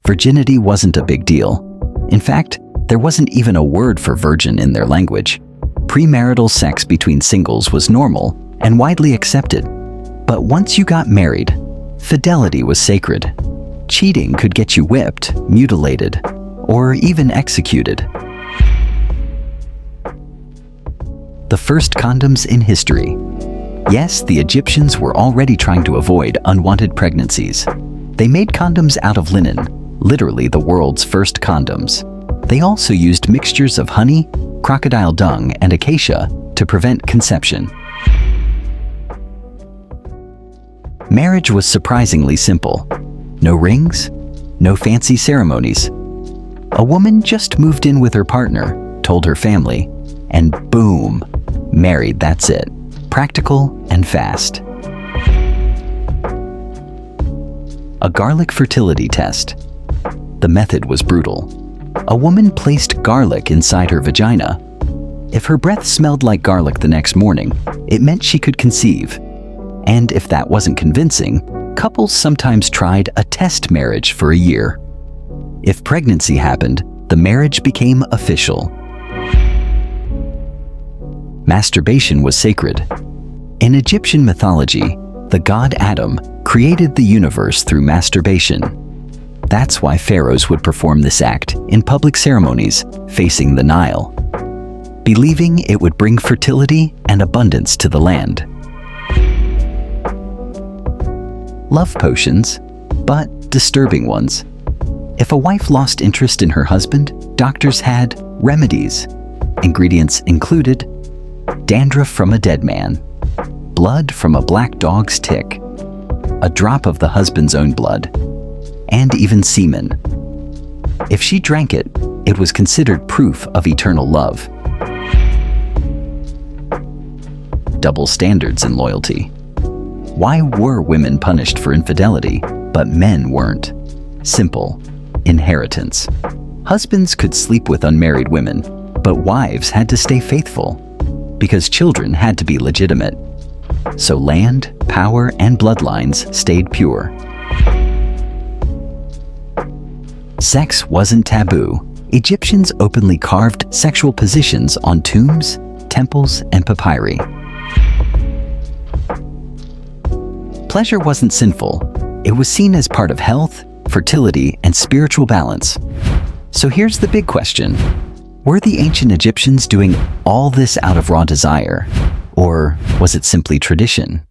virginity wasn't a big deal. In fact, there wasn't even a word for virgin in their language. Premarital sex between singles was normal and widely accepted. But once you got married, fidelity was sacred. Cheating could get you whipped, mutilated, or even executed. The first condoms in history. Yes, the Egyptians were already trying to avoid unwanted pregnancies. They made condoms out of linen, literally the world's first condoms. They also used mixtures of honey, crocodile dung, and acacia to prevent conception. Marriage was surprisingly simple. No rings, no fancy ceremonies. A woman just moved in with her partner, told her family, and boom, married, that's it. Practical and fast. A garlic fertility test. The method was brutal. A woman placed garlic inside her vagina. If her breath smelled like garlic the next morning, it meant she could conceive. And if that wasn't convincing, couples sometimes tried a test marriage for a year. If pregnancy happened, the marriage became official. Masturbation was sacred. In Egyptian mythology, the god Adam created the universe through masturbation. That's why pharaohs would perform this act in public ceremonies facing the Nile, believing it would bring fertility and abundance to the land. Love potions, but disturbing ones. If a wife lost interest in her husband, doctors had remedies. Ingredients included dandruff from a dead man, blood from a black dog's tick, a drop of the husband's own blood, and even semen. If she drank it, it was considered proof of eternal love. Double standards in loyalty. Why were women punished for infidelity, but men weren't? Simple. Inheritance. Husbands could sleep with unmarried women, but wives had to stay faithful, because children had to be legitimate. So land, power, and bloodlines stayed pure. Sex wasn't taboo. Egyptians openly carved sexual positions on tombs, temples, and papyri. Pleasure wasn't sinful. It was seen as part of health, fertility, and spiritual balance. So here's the big question. Were the ancient Egyptians doing all this out of raw desire, or was it simply tradition?